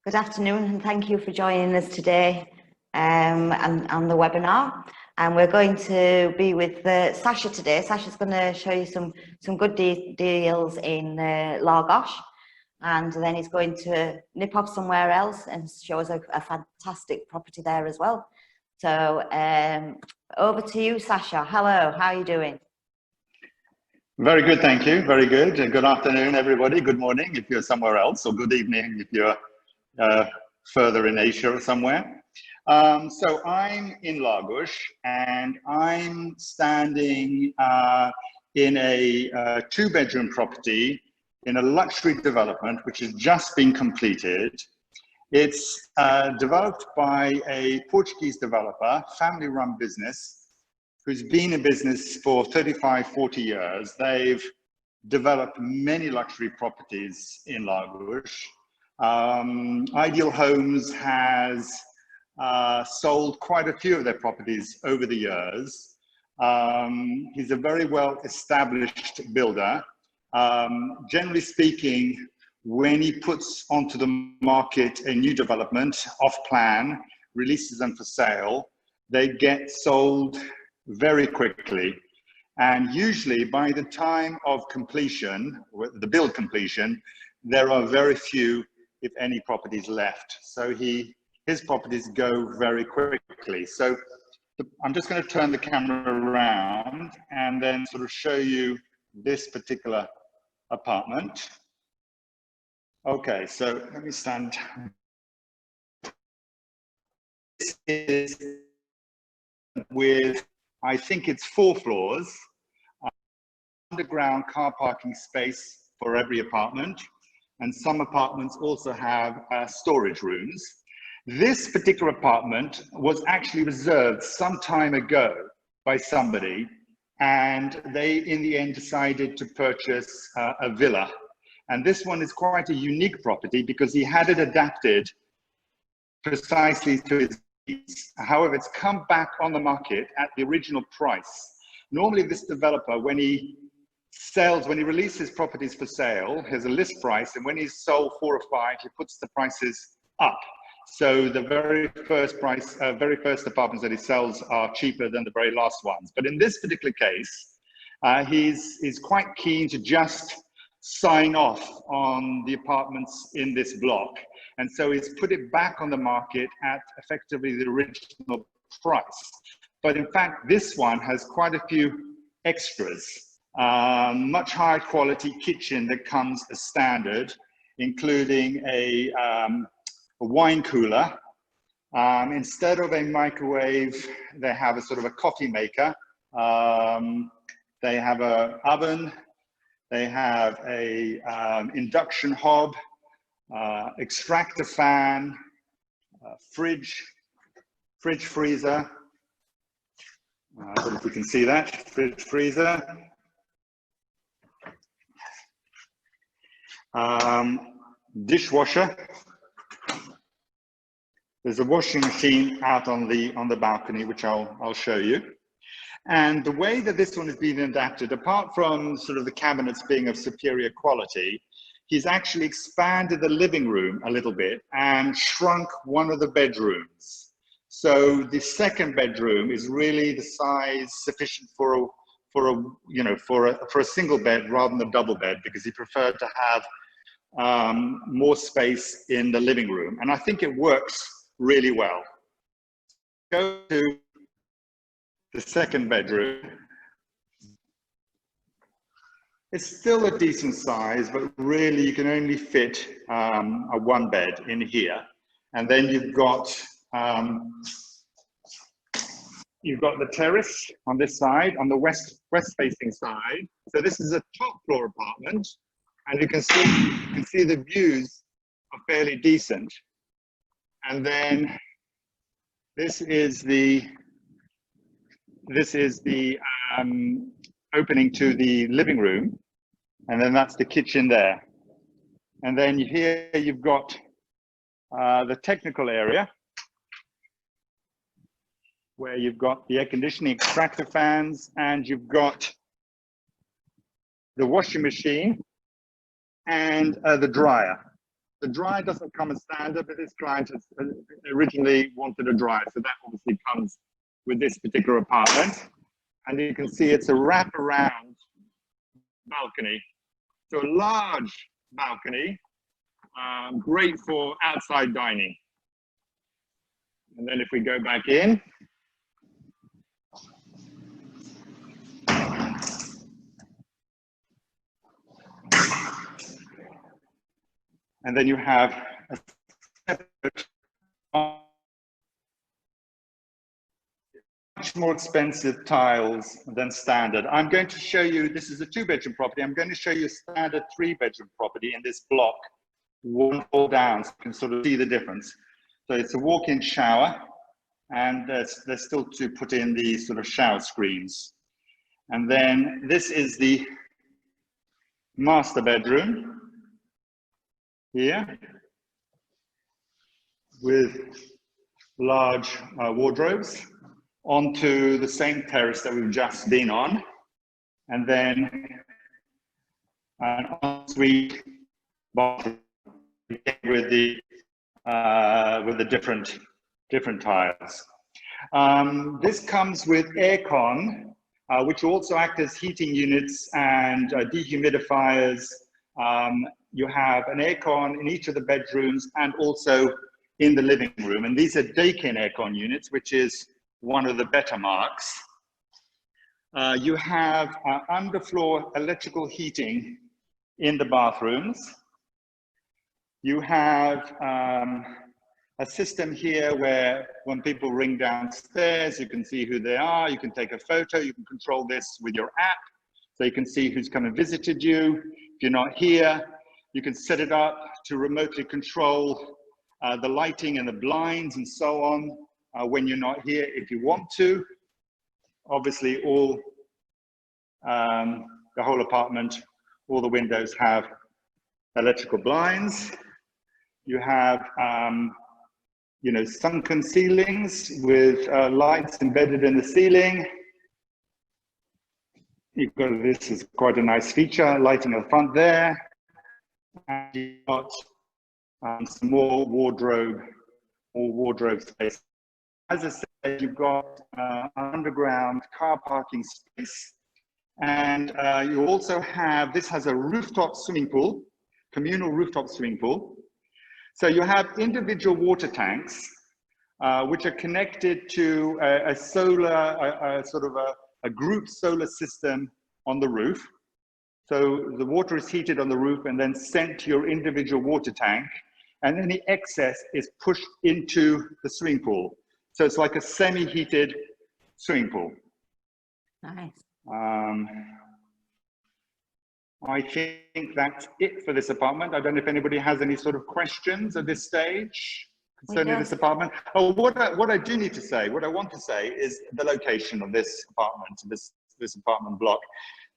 Good afternoon, and thank you for joining us today on the webinar. And we're going to be with Sasha today. Sasha's going to show you some good deals in Lagos, and then he's going to nip off somewhere else and show us a fantastic property there as well. So over to you, Sasha. Hello, how are you doing? Very good, thank you. Very good. Good afternoon, everybody. Good morning if you're somewhere else, or good evening if you're further in Asia or somewhere. So I'm in Lagos, and I'm standing in a two-bedroom property in a luxury development which has just been completed. It's developed by a Portuguese developer, family-run business, who's been in business for 35, 40 years. They've developed many luxury properties in Lagos. Ideal Homes has sold quite a few of their properties over the years. He's a very well-established builder. Generally speaking, when he puts onto the market a new development off plan, releases them for sale, they get sold very quickly. And usually by the time of completion, the build completion, there are very few, if any, properties left. So his properties go very quickly. So I'm just going to turn the camera around and then sort of show you this particular apartment. Okay, so let me stand. This is with, I think it's 4 floors, underground car parking space for every apartment, and some apartments also have storage rooms. This particular apartment was actually reserved some time ago by somebody, and they in the end decided to purchase a villa. And this one is quite a unique property because he had it adapted precisely to his needs. However, it's come back on the market at the original price. Normally this developer, when he releases properties for sale, has a list price, and when he's sold 4 or 5, he puts the prices up. So the very first apartments that he sells are cheaper than the very last ones. But in this particular case, he's quite keen to just sign off on the apartments in this block. And so he's put it back on the market at effectively the original price. But in fact, this one has quite a few extras. Much higher quality kitchen that comes as standard, including a wine cooler. Instead of a microwave, they have a sort of a coffee maker. They have an oven. They have a induction hob, extractor fan, fridge, freezer. I don't know if you can see that, fridge, freezer. Dishwasher. There's a washing machine out on the balcony, which I'll show you. And the way that this one has been adapted, apart from sort of the cabinets being of superior quality, he's actually expanded the living room a little bit and shrunk one of the bedrooms. So the second bedroom is really the size sufficient for a single bed rather than a double bed, because he preferred to have more space in the living room. And I think it works really well. Go to the second bedroom. It's still a decent size, but really you can only fit a 1 bed in here. And then you've got the terrace on this side, on the west facing side. So this is a top floor apartment, and you can see the views are fairly decent. And then this is the opening to the living room, and then that's the kitchen there. And then here you've got the technical area, where you've got the air conditioning, extractor fans, and you've got the washing machine and the dryer. The dry doesn't come as standard, but this client has originally wanted a dry, so that obviously comes with this particular apartment. And you can see it's a wraparound balcony, so a large balcony, great for outside dining. And then if we go back in, and then you have a separate, much more expensive tiles than standard. I'm going to show you, this is a 2-bedroom property. I'm going to show you a standard 3-bedroom property in this block, one floor down, so you can sort of see the difference. So it's a walk-in shower, and there's still to put in the sort of shower screens. And then this is the master bedroom here, with large wardrobes onto the same terrace that we've just been on, and then an ensuite bathroom with the different tiles. This comes with aircon, which also act as heating units and dehumidifiers. You have an aircon in each of the bedrooms and also in the living room. And these are Daikin aircon units, which is one of the better marks. You have underfloor electrical heating in the bathrooms. You have a system here where when people ring downstairs, you can see who they are, you can take a photo, you can control this with your app, so you can see who's come and visited you. If you're not here, you can set it up to remotely control the lighting and the blinds and so on when you're not here if you want to. Obviously, the whole apartment, all the windows have electrical blinds. You have, you know, sunken ceilings with lights embedded in the ceiling. You've got, this is quite a nice feature, lighting at the front there. And you've got some more wardrobe space. As I said, you've got underground car parking space. And you also have, this has a rooftop swimming pool, communal rooftop swimming pool. So you have individual water tanks, which are connected to a solar, sort of a group solar system on the roof. So the water is heated on the roof and then sent to your individual water tank, and then the excess is pushed into the swimming pool. So it's like a semi-heated swimming pool. Nice. I think that's it for this apartment. I don't know if anybody has any sort of questions at this stage concerning this apartment. Oh, what I do need to say, what I want to say is the location of this apartment, this apartment block.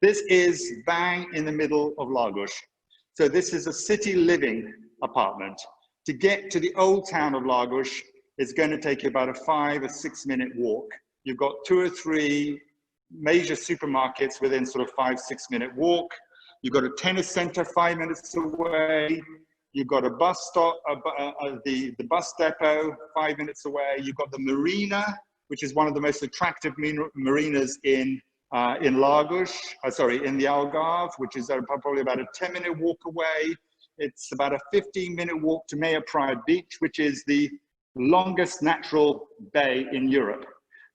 This is bang in the middle of Lagos. So this is a city living apartment. To get to the old town of Lagos, it's going to take you about a 5 or 6 minute walk. You've got 2 or 3 major supermarkets within sort of 5 or 6 minute walk. You've got a tennis center 5 minutes away. You've got a bus stop, the bus depot 5 minutes away. You've got the marina, which is one of the most attractive marinas in Lagos, in the Algarve, which is probably about a 10-minute walk away. It's about a 15-minute walk to Meia Pride Beach, which is the longest natural bay in Europe.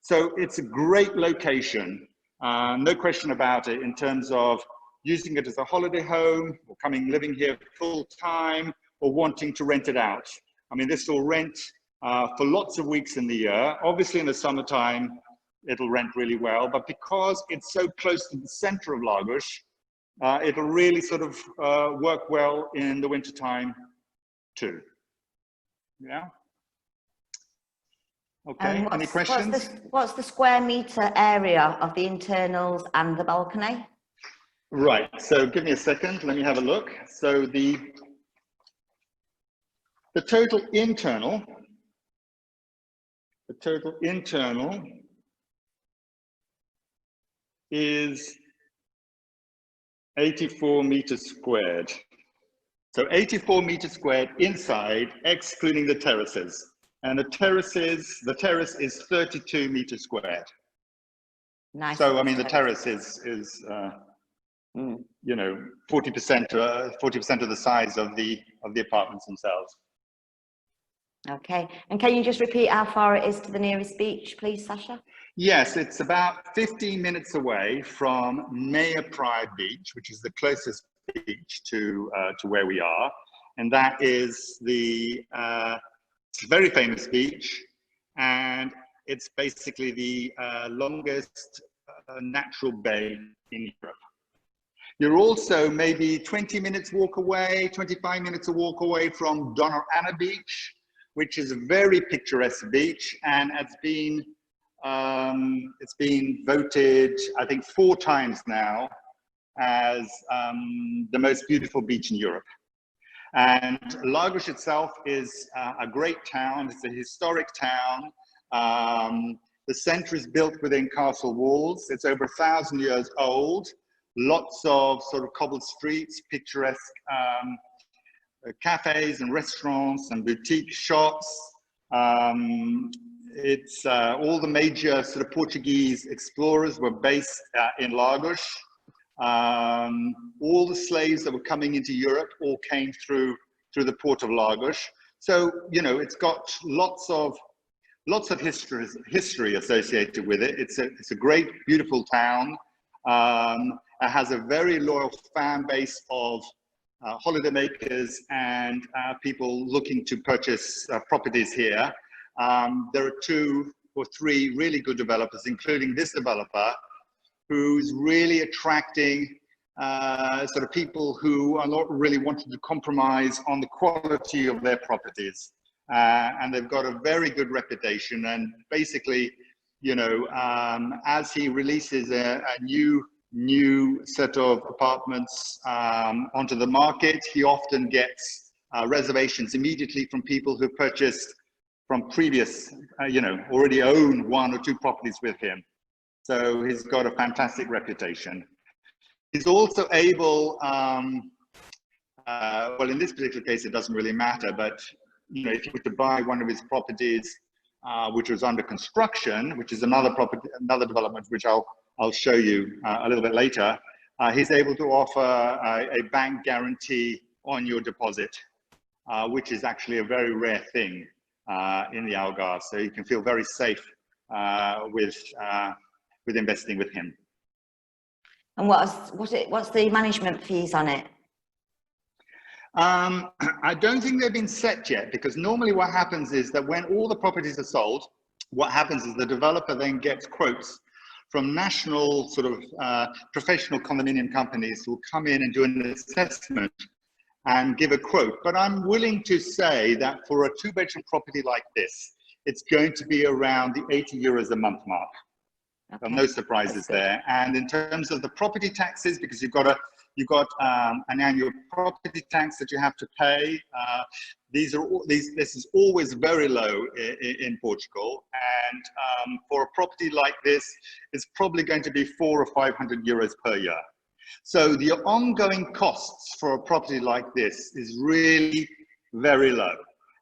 So it's a great location, no question about it, in terms of using it as a holiday home, or living here full time, or wanting to rent it out. I mean, this will rent for lots of weeks in the year. Obviously in the summertime, it'll rent really well, but because it's so close to the center of Lagos, it'll really sort of work well in the wintertime too. Yeah. Okay, any questions? What's the square meter area of the internals and the balcony? Right, so give me a second, let me have a look. So the total internal is 84 meters squared. So 84 meters squared inside, excluding the terraces. And the terrace is 32 meters squared. Nice. So, I mean, the terrace is you know, 40% of the size of the apartments themselves. Okay. And can you just repeat how far it is to the nearest beach, please, Sasha? Yes, it's about 15 minutes away from Maya Pride Beach, which is the closest beach to where we are. And that is it's a very famous beach. And it's basically the longest natural bay in Europe. You're also maybe 20 minutes walk away, 25 minutes a walk away from Donna Anna Beach, which is a very picturesque beach, and it's been voted, I think, 4 times now as the most beautiful beach in Europe. And Lagos itself is a great town. It's a historic town. The center is built within castle walls. It's over 1,000 years old. Lots of sort of cobbled streets, picturesque cafes and restaurants and boutique shops. It's all the major sort of Portuguese explorers were based in Lagos. All the slaves that were coming into Europe all came through the port of Lagos. So, you know, it's got lots of history associated with it. It's a great, beautiful town. It has a very loyal fan base of holidaymakers and people looking to purchase properties here. There are 2 or 3 really good developers, including this developer, who's really attracting sort of people who are not really wanting to compromise on the quality of their properties. And they've got a very good reputation. And basically, you know, as he releases a new set of apartments onto the market, he often gets reservations immediately from people who purchased from previous, you know, already own 1 or 2 properties with him. So he's got a fantastic reputation. He's also able, well, in this particular case, it doesn't really matter, but, you know, if you were to buy one of his properties, which was under construction, which is another development, which I'll show you a little bit later, he's able to offer a bank guarantee on your deposit, which is actually a very rare thing in the Algarve. So you can feel very safe with investing with him. And what's the management fees on it? I don't think they've been set yet, because normally what happens is that when all the properties are sold, what happens is the developer then gets quotes from national sort of professional condominium companies who will come in and do an assessment and give a quote. But I'm willing to say that for a 2-bedroom property like this, it's going to be around the 80 euros a month mark. Okay. No surprises there. And in terms of the property taxes, because you've got an annual property tax that you have to pay. This is always very low in Portugal, and for a property like this, it's probably going to be 400 or 500 euros per year. So the ongoing costs for a property like this is really very low.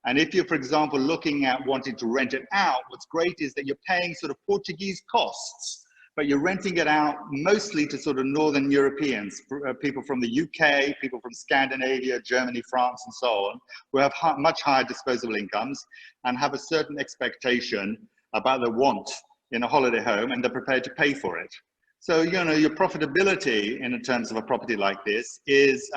And if you're, for example, looking at wanting to rent it out, what's great is that you're paying sort of Portuguese costs, but you're renting it out mostly to sort of Northern Europeans, people from the UK, people from Scandinavia, Germany, France, and so on, who have much higher disposable incomes and have a certain expectation about their want in a holiday home, and they're prepared to pay for it. So, you know, your profitability in terms of a property like this is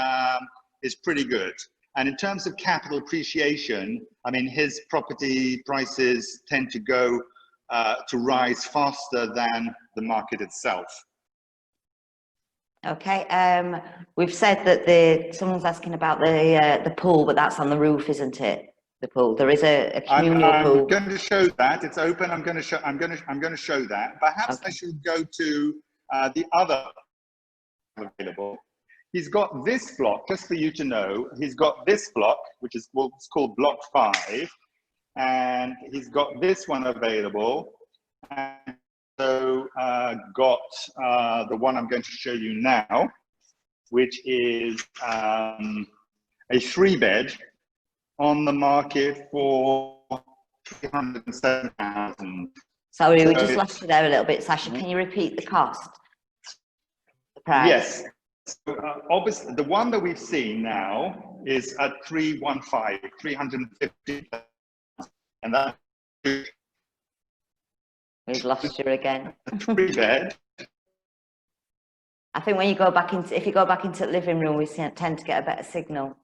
pretty good. And in terms of capital appreciation, I mean, his property prices tend to go to rise faster than the market itself. Okay. We've said that someone's asking about the pool, but that's on the roof, isn't it? The pool. There is a communal pool. I'm going to show that. It's open. I'm going to show that. Perhaps I should go to the other available. He's got this block, just for you to know, he's got this block, which is what's called block 5, and he's got this one available, and so got the one I'm going to show you now, which is a 3-bed on the market for 307,000. Sorry, we So just lost you there a little bit, Sasha. Can you repeat the cost? The price? Yes. So, obviously, the one that we've seen now is at 350, and that We've lost you again. 3-bed. I think when you go back into, if you go back into the living room, we tend to get a better signal.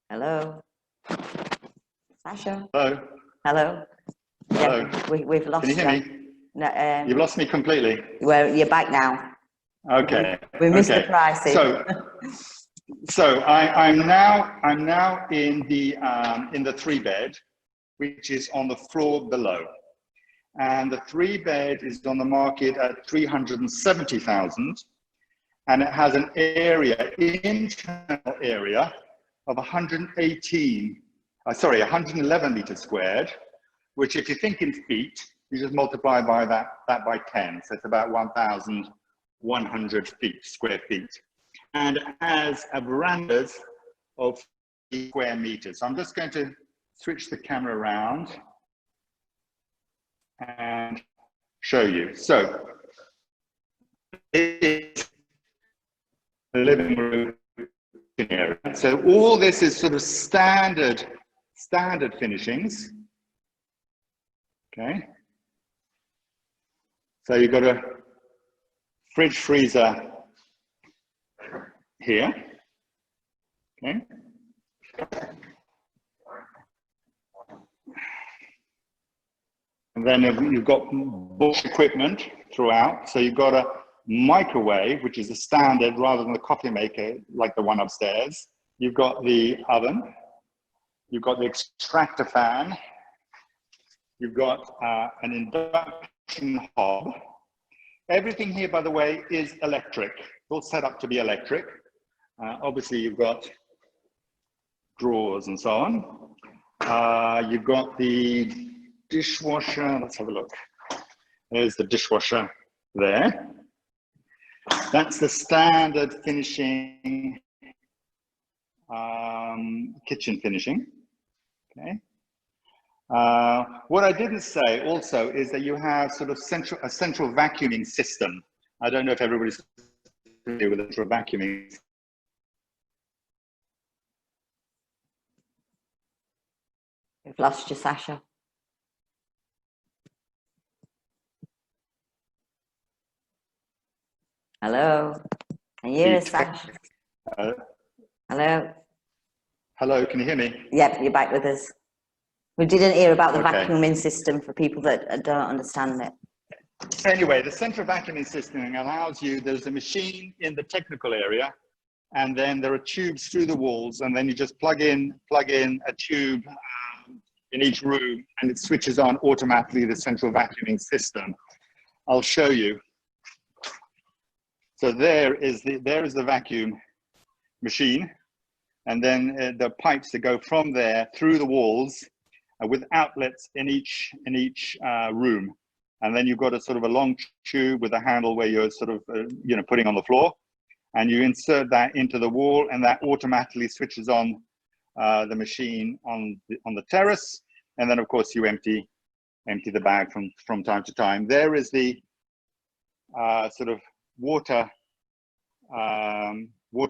Hello, Sasha. Hello. Hello. Hello. Yeah, we've lost Can you hear you. me? No, You've lost me completely. well, you're back now. Okay. We missed okay. the pricing. So I'm now in the 3-bed, which is on the floor below, and the 3-bed is on the market at 370,000, and it has an internal area of 111 meters squared, which, if you think in feet, you just multiply by that by 10, so it's about 1,100 square feet. And it has a verandas of 50 square meters. So I'm just going to switch the camera around and show you. So it is the living room area. So all this is sort of standard finishings. Okay. So you've got a fridge freezer here. Okay. And then you've got bush equipment throughout. So you've got a microwave, which is a standard rather than the coffee maker like the one upstairs. You've got the oven. You've got the extractor fan. You've got an induction hob. Everything here, by the way, is electric. It's all set up to be electric. Obviously, you've got drawers and so on. You've got the dishwasher. Let's have a look. There's the dishwasher there. That's the standard finishing, kitchen finishing. Okay. What I didn't say also is that you have sort of a central vacuuming system. I don't know if everybody's familiar with central vacuuming. We've lost you, Sasha. Hello. Can you hear us, Sasha? Hello. Hello, can you hear me? Yep, you're back with us. We didn't hear about the Okay. vacuuming system for people that don't understand it. Anyway, the central vacuuming system allows you, there's a machine in the technical area, and then there are tubes through the walls, and then you just plug in a tube in each room, and it switches on automatically the central vacuuming system. I'll show you. So there is the vacuum machine, and then the pipes that go from there through the walls with outlets in each room. And then you've got a sort of a long tube with a handle where you're sort of, putting on the floor, and you insert that into the wall, and that automatically switches on the machine on the terrace. And then of course you empty the bag from time to time. There is the sort of water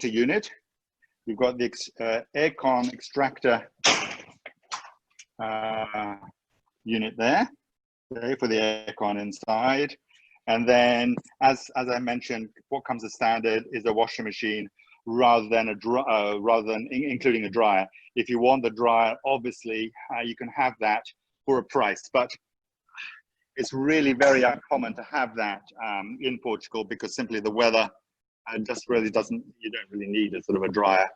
unit. You've got the aircon extractor unit there. For the aircon inside, and then as I mentioned, what comes as standard is a washing machine rather than including a dryer. If you want the dryer, obviously you can have that for a price, but it's really very uncommon to have that in Portugal because simply the weather just really doesn't. You don't really need a sort of a dryer.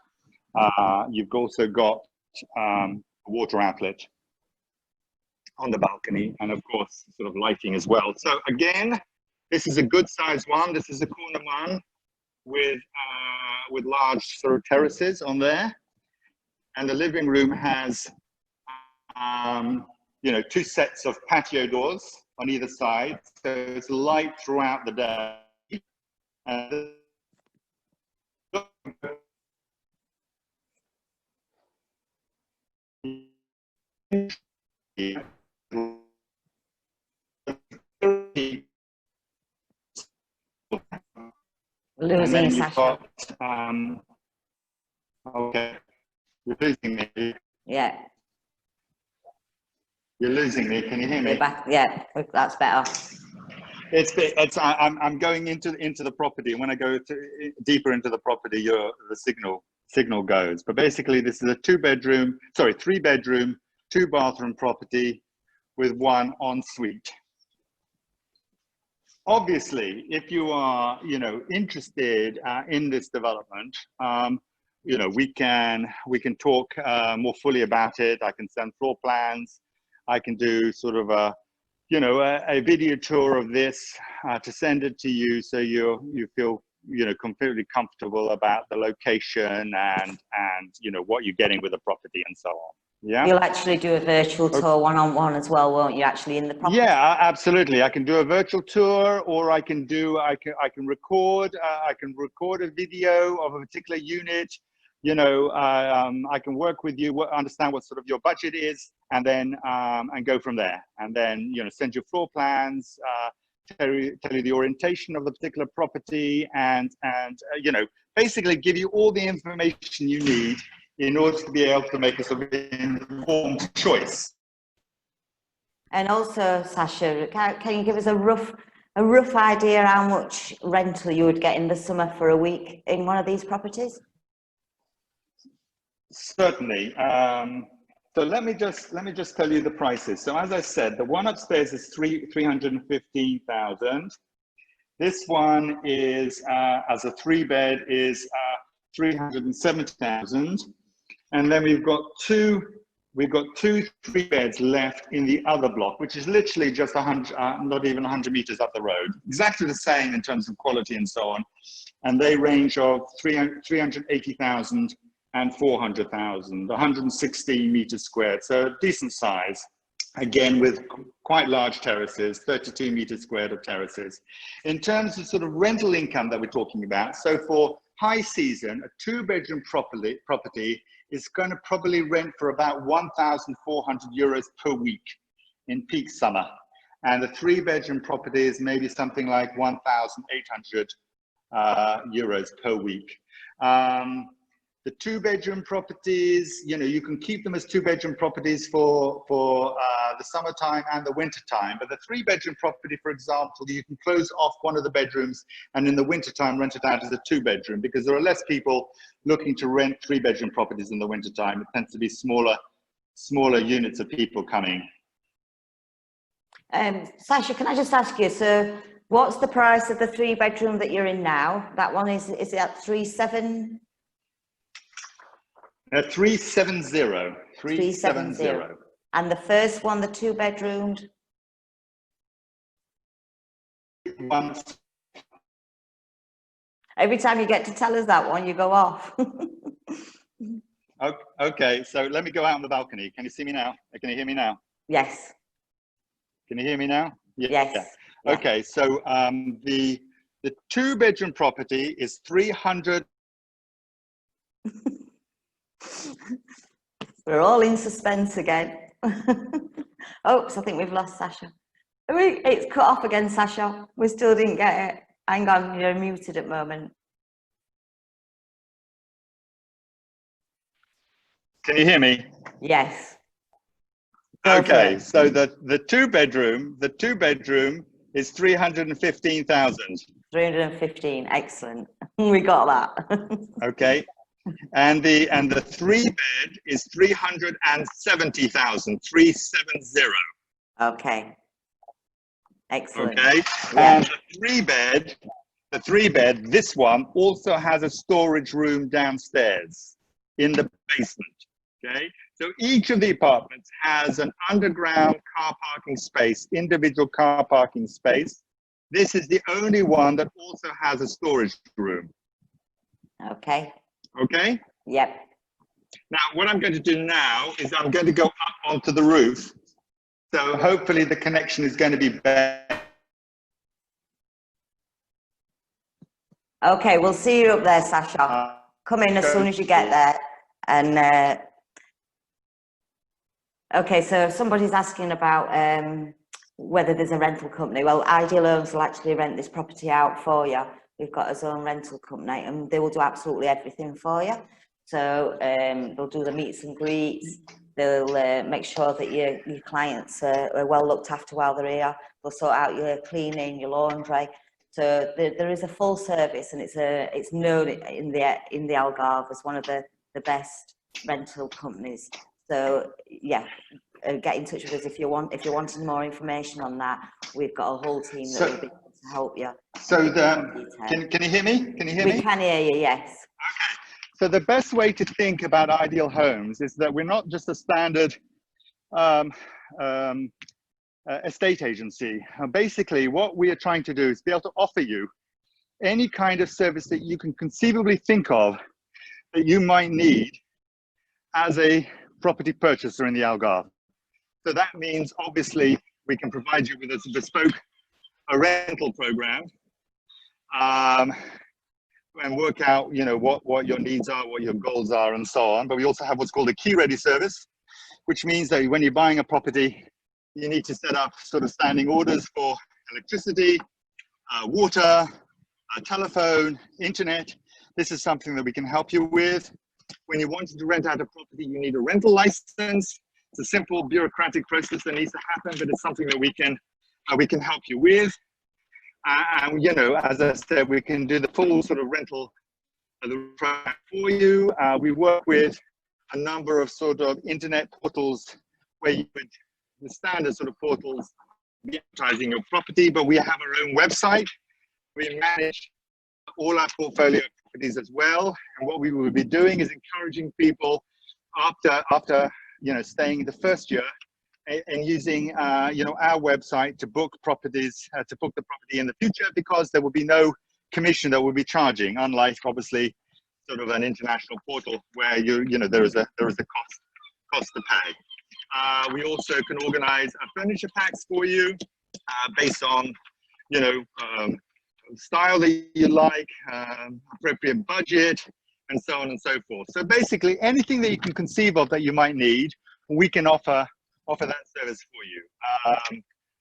You've also got a water outlet on the balcony, and of course sort of lighting as well. So again, this is a good size one. This is a corner one with large sort of terraces on there, and the living room has 2 sets of patio doors on either side, so it's light throughout the day. And Losing then you've Sasha. got, okay, you're losing me. Yeah. You're losing me. Can you hear me? We're back. Yeah, that's better. I'm going into the property. When I go deeper into the property, the signal goes. But basically, this is a three bedroom, 2-bathroom property with 1 ensuite. Obviously, if you are, interested in this development, we can talk more fully about it. I can send floor plans. I can do sort of a video tour of this to send it to you, so you feel completely comfortable about the location and what you're getting with the property and so on. Yeah, You'll actually do a virtual tour one-on-one as well, won't you? Actually in the property. Yeah, absolutely. I can do a virtual tour, or I can record. I can record a video of a particular unit. I can work with you, understand what sort of your budget is, and then and go from there. And then send you floor plans, tell you the orientation of the particular property, and basically give you all the information you need in order to be able to make a sort of informed choice. And also, Sasha, can you give us a rough idea how much rental you would get in the summer for a week in one of these properties? Certainly. So let me just tell you the prices. So as I said, the one upstairs is 315,000. This one is as a 3-bed is 370,000, and then we've got two 3-beds left in the other block, which is literally just 100, not even 100 meters up the road. Exactly the same in terms of quality and so on, and they range of 380,000. And 400,000, 116 meters squared, so decent size, again with quite large terraces, 32 meters squared of terraces. In terms of sort of rental income that we're talking about, so for high season, a 2-bedroom property is going to probably rent for about 1,400 euros per week in peak summer, and the 3-bedroom property is maybe something like 1,800 euros per week. The 2-bedroom properties, you can keep them as 2-bedroom properties for the summertime and the wintertime. But the 3-bedroom property, for example, you can close off one of the bedrooms and in the wintertime rent it out as a 2-bedroom, because there are less people looking to rent 3-bedroom properties in the wintertime. It tends to be smaller units of people coming. Sasha, can I just ask you, so what's the price of the 3-bedroom that you're in now? That one is it at 370? 370. 370. And the first one, the 2-bedroom? Every time you get to tell us that one, you go off. Okay, so let me go out on the balcony. Can you see me now? Can you hear me now? Yes. Can you hear me now? Yes. Yeah. Okay, so the 2-bedroom property is 300. We're all in suspense again. Oops, I think we've lost Sasha. It's cut off again, Sasha. We still didn't get it. Hang on, you're muted at the moment. Can you hear me? Yes. Okay, so the 2-bedroom is 315,000. 315, excellent. We got that. Okay. And the 3-bed is 370,000, 370. Okay. Excellent. Okay. Yeah. And the 3-bed, this one also has a storage room downstairs in the basement. Okay. So each of the apartments has an underground car parking space, individual car parking space. This is the only one that also has a storage room. Okay. Okay. Yep. Now, what I'm going to do now is I'm going to go up onto the roof So hopefully the connection is going to be better. Okay, we'll see you up there, Sasha. Come in as soon as you get there. And okay, so somebody's asking about whether there's a rental company. Well, Ideal Homes will actually rent this property out for you. We've got our own rental company, and they will do absolutely everything for you. So they'll do the meets and greets. They'll make sure that your clients are well looked after while they're here. They'll sort out your cleaning, your laundry. So there is a full service, and it's known in the Algarve as one of the best rental companies. So yeah, get in touch with us if you're wanting more information on that. We've got a whole team that will be able to help you. So can you hear me? Can you hear me? We can hear you, yes. Okay. So the best way to think about Ideal Homes is that we're not just a standard estate agency. Basically, what we are trying to do is be able to offer you any kind of service that you can conceivably think of that you might need as a property purchaser in the Algarve. So that means obviously we can provide you with a bespoke rental program and work out, you know, what your needs are, what your goals are, and so on. But we also have what's called a key ready service, which means that when you're buying a property, you need to set up sort of standing orders for electricity, water, telephone, internet. This is something that we can help you with. When you want to rent out a property, you need a rental license. It's a simple bureaucratic process that needs to happen, but it's something that we can help you with. And you know, as I said, we can do the full sort of rental program for you. We work with a number of sort of internet portals where you would, the standard sort of portals, be advertising your property, but we have our own website. We manage all our portfolio properties as well. And what we will be doing is encouraging people after you know, staying the first year and using you know, our website to book properties, to book the property in the future, because there will be no commission that we'll be charging, unlike obviously sort of an international portal where you know, there is a cost to pay. We also can organize furniture packs for you based on, you know, style that you like, appropriate budget, and so on and so forth. So basically anything that you can conceive of that you might need, we can offer that service for you.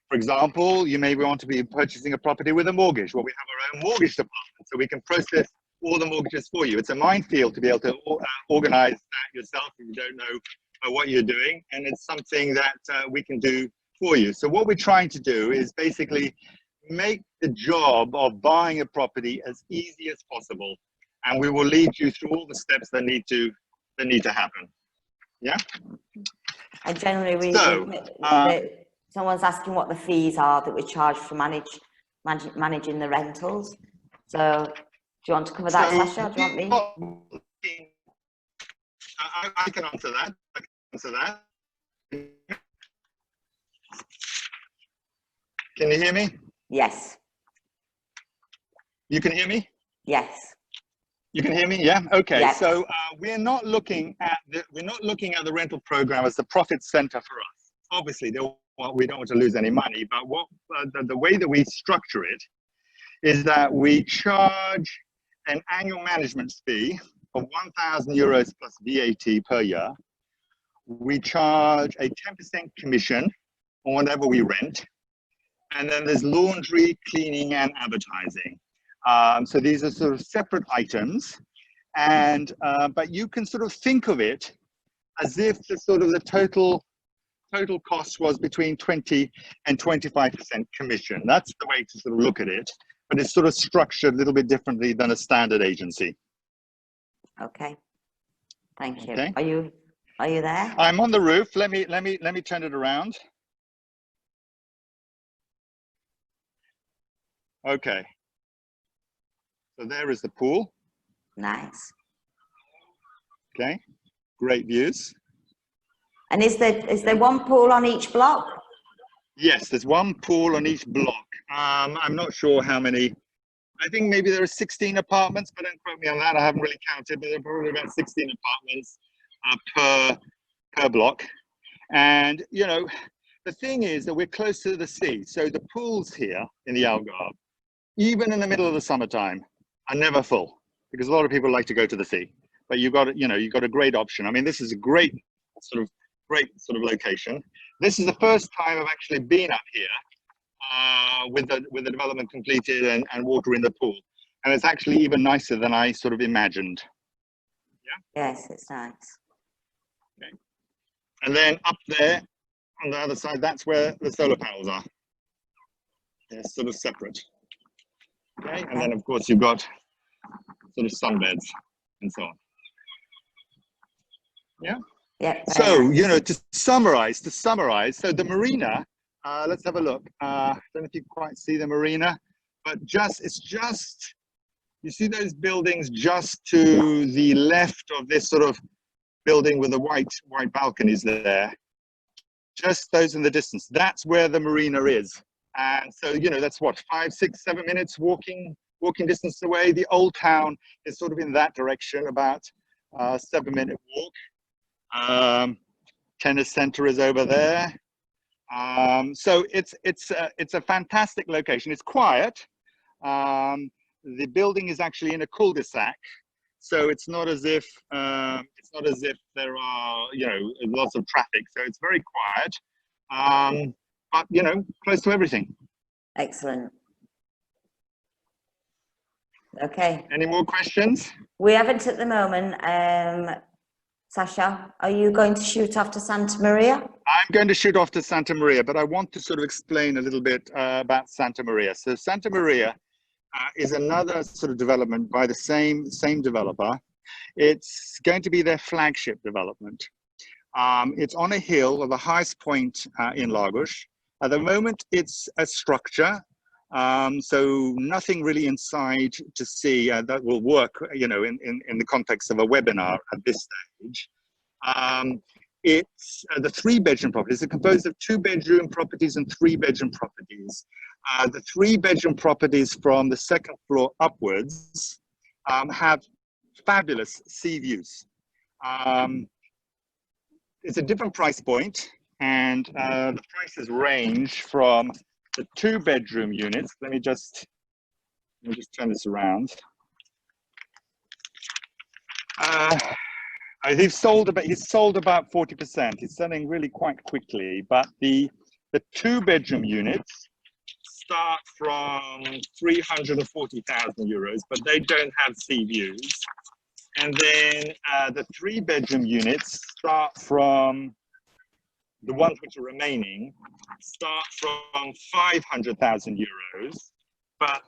For example, you may want to be purchasing a property with a mortgage. Well, we have our own mortgage department, so we can process all the mortgages for you. It's a minefield to be able to organize that yourself if you don't know what you're doing, and it's something that we can do for you. So what we're trying to do is basically make the job of buying a property as easy as possible, and we will lead you through all the steps that need to happen. Yeah. And generally, someone's asking what the fees are that we charge for managing the rentals. So, do you want to cover that, Sasha? Or do you want me? I can answer that. Can you hear me? Yes. You can hear me? Yes. You can hear me? Yeah. Okay. Yes. So we're not looking at the rental program as the profit center for us. Obviously, we don't want to lose any money, but the way that we structure it is that we charge an annual management fee of €1,000 plus VAT per year. We charge a 10% commission on whatever we rent, and then there's laundry, cleaning, and advertising. So these are sort of separate items, and but you can sort of think of it as if the total cost was between 20 and 25% commission. That's the way to sort of look at it, but it's sort of structured a little bit differently than a standard agency. Okay. Thank you. Okay. Are you there? I'm on the roof. Let me turn it around. Okay. So there is the pool. Nice. Okay. Great views. And is there one pool on each block? Yes, there's one pool on each block. I'm not sure how many. I think maybe there are 16 apartments, but don't quote me on that. I haven't really counted, but there are probably about 16 apartments per block. And, you know, the thing is that we're close to the sea. So the pools here in the Algarve, even in the middle of the summertime, are never full because a lot of people like to go to the sea. But you've got a great option. I mean, this is a great sort of location. This is the first time I've actually been up here with the development completed and water in the pool. And it's actually even nicer than I sort of imagined. Yeah. Yes, it's nice. Okay. And then up there on the other side, that's where the solar panels are. They're sort of separate. Okay. And then of course you've got sort of sunbeds and so on. Yeah. Yeah. So, Nice. you know, to summarize, so the marina, let's have a look. I don't know if you can quite see the marina, but it's just, you see those buildings just to the left of this sort of building with the white balconies there. Just those in the distance. That's where the marina is. And so, you know, that's what, 5, 6, 7 minutes walking distance away. The old town is sort of in that direction, about 7-minute walk. Tennis center is over there. So it's a fantastic location. It's quiet. The building is actually in a cul-de-sac, so it's not as if there are, you know, lots of traffic. So it's very quiet, but you know, close to everything. Excellent. Okay. Any more questions? We haven't at the moment. Sasha, are you going to shoot off to Santa Maria? I'm going to shoot off to Santa Maria, but I want to sort of explain a little bit about Santa Maria. So Santa Maria is another sort of development by the same developer. It's going to be their flagship development. It's on a hill, or the highest point in Lagos. At the moment, it's a structure, so nothing really inside to see that will work, you know, in the context of a webinar at this stage. It's the 3-bedroom properties. It's composed of 2-bedroom properties and 3-bedroom properties. The 3-bedroom properties from the 2nd floor upwards have fabulous sea views. It's a different price point, and the prices range from the 2-bedroom units. Let me just turn this around. He's sold about 40%. He's selling really quite quickly, but the 2-bedroom units start from 340,000 euros, but they don't have sea views. And then the 3-bedroom units start from, the ones which are remaining, start from 500,000 euros, but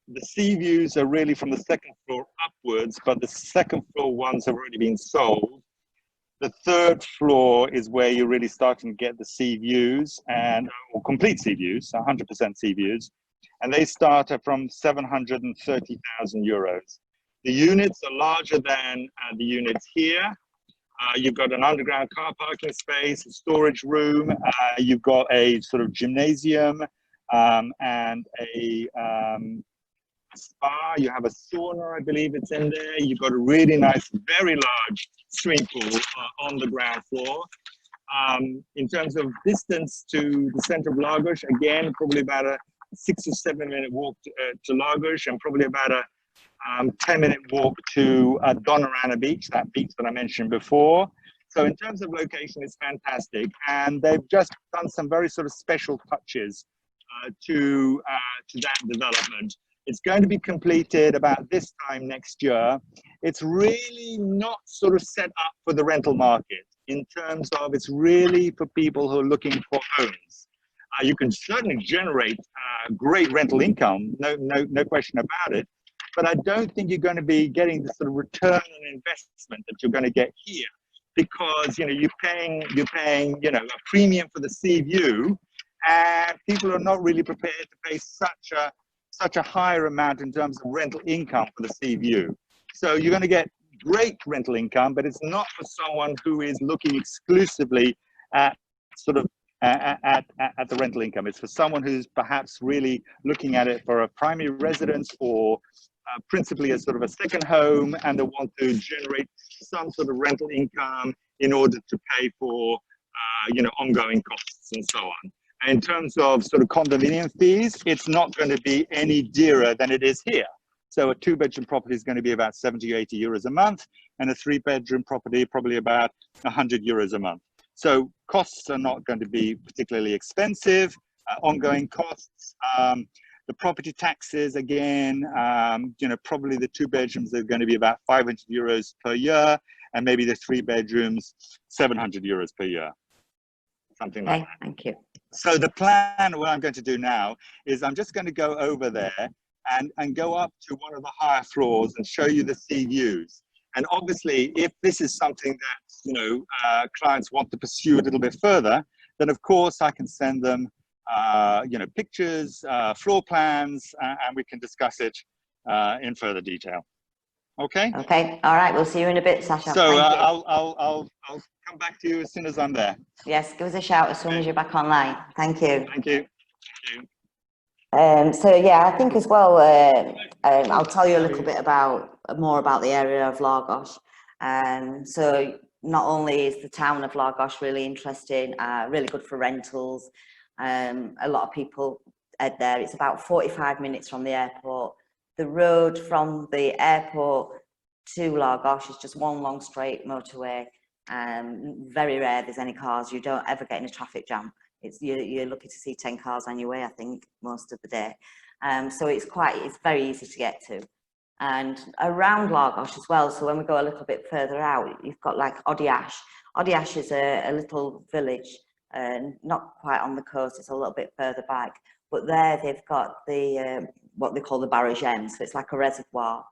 the sea views are really from the 2nd floor upwards, but the 2nd floor ones have already been sold. The 3rd floor is where you're really starting to get the sea views, or complete sea views, 100% sea views, and they start from 730,000 euros. The units are larger than the units here. You've got an underground car parking space, a storage room, you've got a sort of gymnasium, and a spa. You have a sauna, I believe it's in there. You've got a really nice, very large swimming pool on the ground floor. In terms of distance to the center of Lagos, again, probably about a 6 or 7 minute walk to Lagos, and probably about a 10-minute walk to Donnarana Beach, that beach that I mentioned before. So in terms of location, it's fantastic, and they've just done some very sort of special touches to that development. It's going to be completed about this time next year. It's really not sort of set up for the rental market, in terms of it's really for people who are looking for homes. You can certainly generate great rental income, no question about it, but I don't think you're going to be getting the sort of return on investment that you're going to get here, because you're paying a premium for the sea view, and people are not really prepared to pay such a higher amount in terms of rental income for the sea view. So you're going to get great rental income, but it's not for someone who is looking exclusively at sort of at the rental income. It's for someone who's perhaps really looking at it for a primary residence, or principally as sort of a second home, and they want to generate some sort of rental income in order to pay for ongoing costs and so on. And in terms of sort of condominium fees, it's not going to be any dearer than it is here. So a 2-bedroom property is going to be about 70 or 80 euros a month, and a 3-bedroom property probably about 100 euros a month. So costs are not going to be particularly expensive. Ongoing costs, the property taxes, again, probably the 2 bedrooms are going to be about 500 euros per year, and maybe the 3 bedrooms, 700 euros per year, something like that. Thank you. So the plan, what I'm going to do now is I'm just going to go over there and go up to one of the higher floors and show you the sea views. And obviously, if this is something that clients want to pursue a little bit further, then of course I can send them pictures, floor plans, and we can discuss it in further detail. Okay. Okay. All right. We'll see you in a bit, Sasha. So I'll come back to you as soon as I'm there. Yes. Give us a shout as soon as you're back online. Thank you. Thank you. So yeah, I think as well, I'll tell you a little bit more about the area of Lagos. So not only is the town of Lagos really interesting, really good for rentals. A lot of people there. It's about 45 minutes from the airport. The road from the airport to Lagos is just one long straight motorway. Very rare there's any cars. You don't ever get in a traffic jam. You're lucky to see 10 cars on your way, I think, most of the day. So it's very easy to get to. And around Lagos as well, so when we go a little bit further out, you've got like Odiash. Odiash is a little village, not quite on the coast, it's a little bit further back. But there they've got the what they call the barragem, so it's like a reservoir.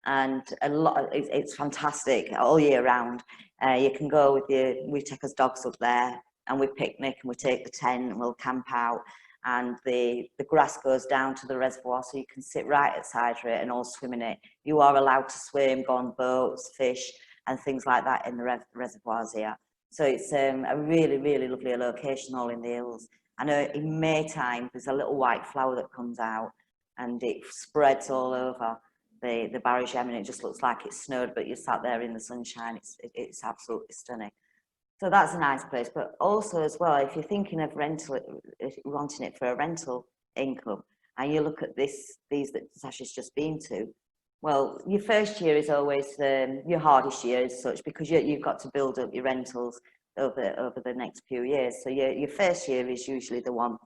And it's fantastic all year round. You can go we take us dogs up there, and we picnic and we take the tent and we'll camp out, and the grass goes down to the reservoir, so you can sit right outside it and all swim in it. You are allowed to swim, go on boats, fish and things like that in the reservoirs here. So it's a really, really lovely location all in the hills. I know in May time there's a little white flower that comes out and it spreads all over the barragem, and it just looks like it's snowed, but you're sat there in the sunshine. It's absolutely stunning. So that's a nice place. But also as well, if you're thinking of wanting it for a rental income, and you look at these that Sasha's just been to, well, your first year is always your hardest year as such, because you've got to build up your rentals over the next few years. So your first year is usually the one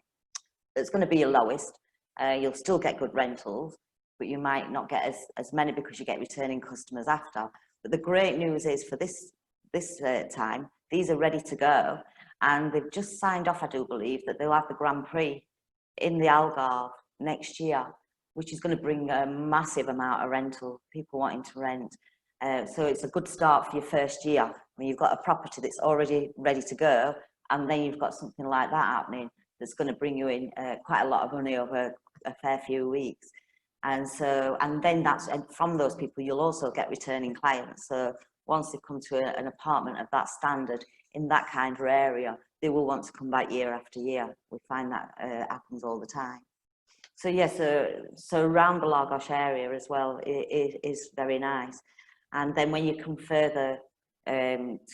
that's going to be your lowest. You'll still get good rentals, but you might not get as many because you get returning customers after. But the great news is for this time, these are ready to go, and they've just signed off, I do believe, that they'll have the Grand Prix in the Algarve next year, which is going to bring a massive amount of rental, people wanting to rent. So it's a good start for your first year when you've got a property that's already ready to go, and then you've got something like that happening that's going to bring you in quite a lot of money over a fair few weeks. And then from those people, you'll also get returning clients. So once they come to an apartment of that standard in that kind of area, they will want to come back year after year. We find that happens all the time. So yeah, so around the Lagos area as well, it is very nice. And then when you come further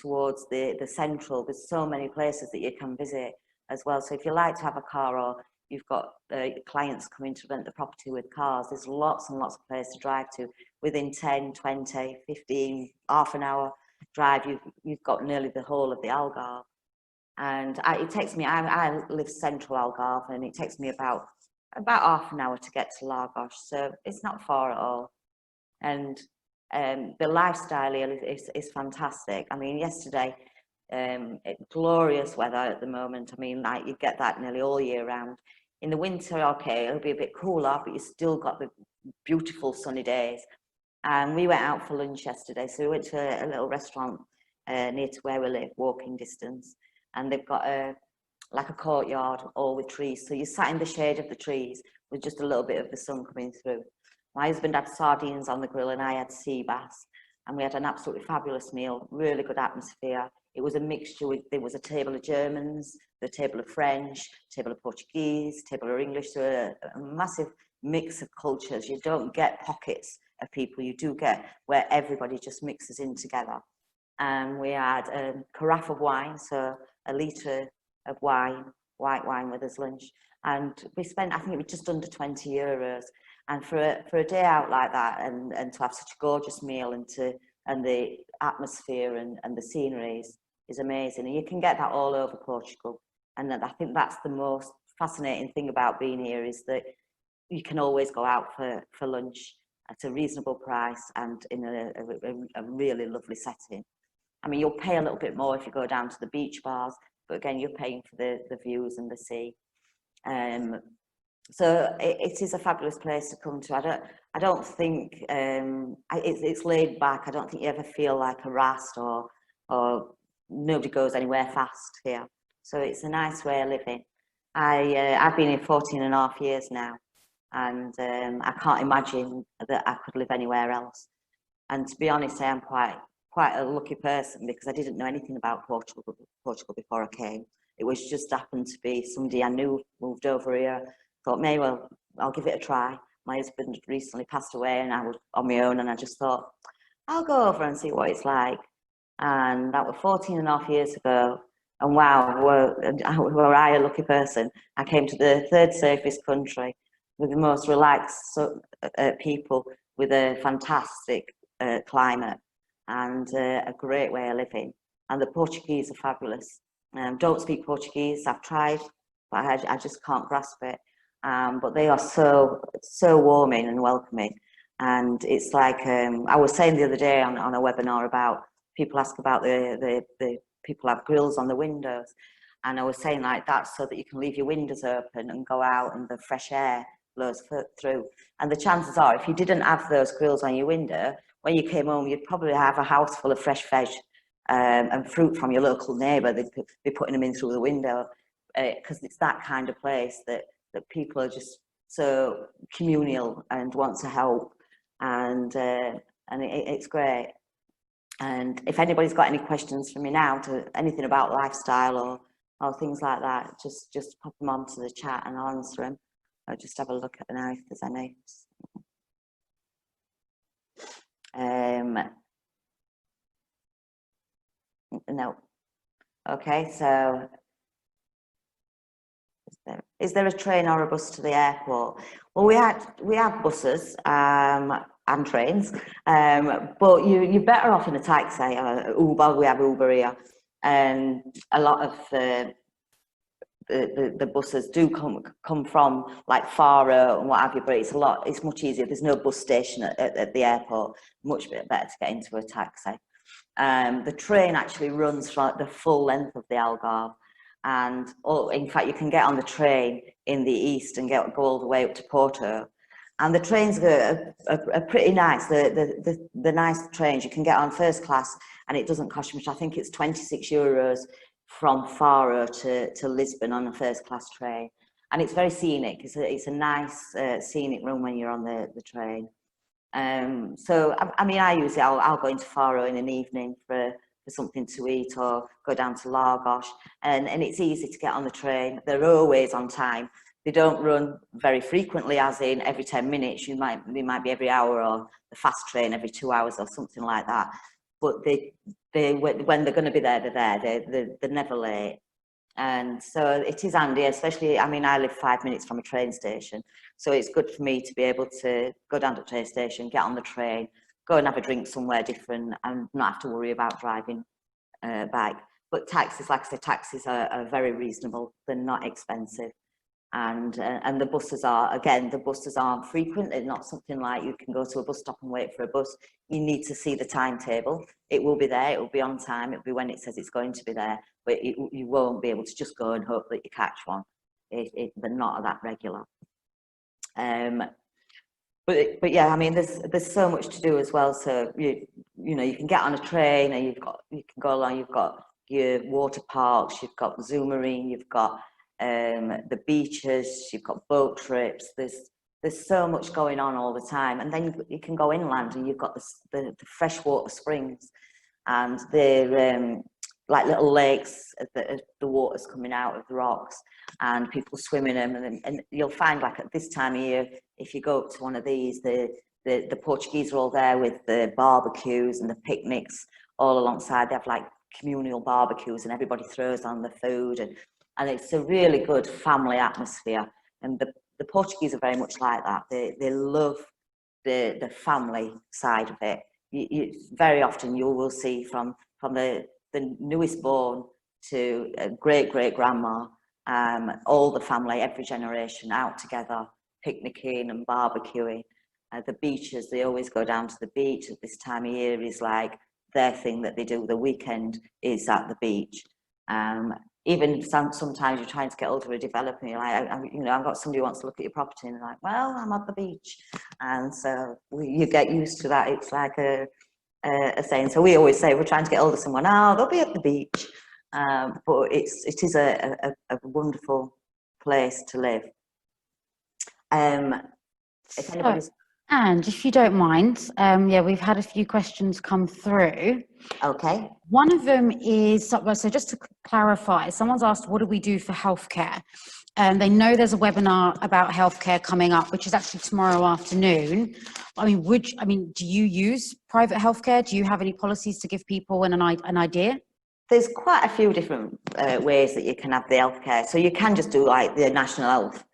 towards the central, there's so many places that you can visit as well. So if you like to have a car, or you've got clients coming to rent the property with cars, there's lots and lots of places to drive to. Within 10, 20, 15, half an hour drive, you've got nearly the whole of the Algarve. And it takes me, I live central Algarve, and it takes me about half an hour to get to Lagos, so it's not far at all. And the lifestyle here is fantastic. I mean, yesterday, glorious weather at the moment. I mean, like, you get that nearly all year round. In the winter, okay, it'll be a bit cooler, but you still got the beautiful sunny days. And we went out for lunch yesterday, so we went to a little restaurant near to where we live, walking distance, and they've got like a courtyard all with trees, so you sat in the shade of the trees with just a little bit of the sun coming through. My husband had sardines on the grill and I had sea bass, and we had an absolutely fabulous meal, really good atmosphere. It was a mixture. There was a table of Germans, a table of French, a table of Portuguese, a table of English, so a massive mix of cultures. You don't get pockets of people, you do get where everybody just mixes in together. and we had a carafe of wine, so a litre of wine, white wine with us lunch. And we spent, I think it was just under €20. And for a day out like that, and to have such a gorgeous meal, and the atmosphere and the scenery is amazing. And you can get that all over Portugal. And I think that's the most fascinating thing about being here, is that you can always go out for lunch at a reasonable price and in a really lovely setting. I mean, you'll pay a little bit more if you go down to the beach bars, but again, you're paying for the views and the sea. So it is a fabulous place to come to. I don't think it's laid back. I don't think you ever feel like harassed or nobody goes anywhere fast here. So it's a nice way of living. I've been here 14.5 years now, and I can't imagine that I could live anywhere else. And to be honest, I am quite a lucky person, because I didn't know anything about Portugal before I came. It was just happened to be somebody I knew moved over here. Thought, maybe, well, I'll give it a try. My husband had recently passed away and I was on my own, and I just thought, I'll go over and see what it's like. And that was 14.5 years ago. And wow, were I a lucky person. I came to the third safest country with the most relaxed people, with a fantastic climate and a great way of living. And the Portuguese are fabulous. Don't speak Portuguese, I've tried, but I just can't grasp it. But they are so warming and welcoming. And it's like, I was saying the other day on a webinar about, people ask about the people have grills on the windows. And I was saying, like, that's so that you can leave your windows open and go out and the fresh air blows through. And the chances are, if you didn't have those grills on your window, when you came home, you'd probably have a house full of fresh veg and fruit from your local neighbour. They'd be putting them in through the window, because it's that kind of place that people are just so communal and want to help, and it's great. And if anybody's got any questions for me now, to anything about lifestyle or things like that, just pop them onto the chat and I'll answer them. I'll just have a look at now if there's any. No. Okay, so is there a train or a bus to the airport? Well, we have buses and trains, but you're better off in a taxi. Uber, we have Uber here, and a lot of the buses do come from like Faro and what have you, but it's much easier. There's no bus station at the airport. Much better to get into a taxi. The train actually runs for the full length of the Algarve. And in fact, you can get on the train in the east and go all the way up to Porto. And the trains are pretty nice. The nice trains, you can get on first class and it doesn't cost much. I think it's €26 from Faro to Lisbon on a first class train. And it's very scenic. It's a nice scenic run when you're on the train. So, I mean, I usually, I'll go into Faro in an evening for something to eat, or go down to Lagos, and it's easy to get on the train. They're always on time. They don't run very frequently, as in every 10 minutes. They might be every hour, or the fast train every 2 hours or something like that. But when they're going to be there, they're there. They're never late. And so it is handy, especially, I mean, I live 5 minutes from a train station. So it's good for me to be able to go down to the train station, get on the train, go and have a drink somewhere different and not have to worry about driving back. But taxis, like I said, taxis are very reasonable. They're not expensive. And the buses aren't frequent. They're not something like you can go to a bus stop and wait for a bus. You need to see the timetable. It will be there. It will be on time. It will be when it says it's going to be there. But you won't be able to just go and hope that you catch one. They're not that regular. But yeah, I mean, there's so much to do as well. So you know, you can get on a train and you can go along. You've got your water parks. You've got Zoomarine. You've got the beaches, you've got boat trips, there's so much going on all the time. And then you can go inland and you've got the freshwater springs, and they're like little lakes, the water's coming out of the rocks and people swim in them. And you'll find, like, at this time of year, if you go up to one of these, the Portuguese are all there with the barbecues and the picnics all alongside. They have like communal barbecues and everybody throws on the food, and it's a really good family atmosphere. And the Portuguese are very much like that. They love the family side of it. Very often you will see from the newest born to a great grandma, all the family, every generation out together, picnicking and barbecuing. The beaches, they always go down to the beach at this time of year, is like their thing that they do. The weekend is at the beach. Even sometimes you're trying to get older, a developer, and you're like, I've got somebody who wants to look at your property, and they're like, well, I'm at the beach. And so you get used to that. It's like a saying. So we always say, we're trying to get hold of someone, they'll be at the beach. But it is a wonderful place to live. If anybody's... And if you don't mind, we've had a few questions come through. Okay. One of them is, so just to clarify, someone's asked, what do we do for healthcare? They know there's a webinar about healthcare coming up, which is actually tomorrow afternoon. Do you use private healthcare? Do you have any policies to give people an idea? There's quite a few different ways that you can have the healthcare. So you can just do like the national health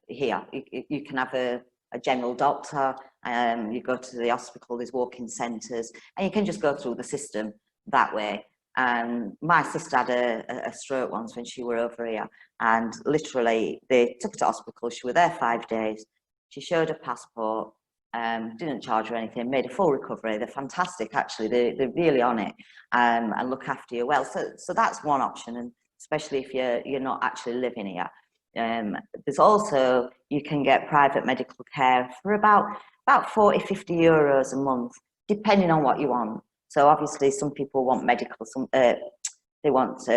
here. You can have a general doctor, you go to the hospital, there's walk-in centres, and you can just go through the system that way. My sister had a stroke once when she were over here, and literally they took her to hospital. She was there 5 days. She showed her passport, didn't charge her anything, made a full recovery. They're fantastic, actually. They're really on it, and look after you well. So that's one option, and especially if you're not actually living here. There's also, you can get private medical care for about 40-50 euros a month, depending on what you want. So obviously some people want medical, they want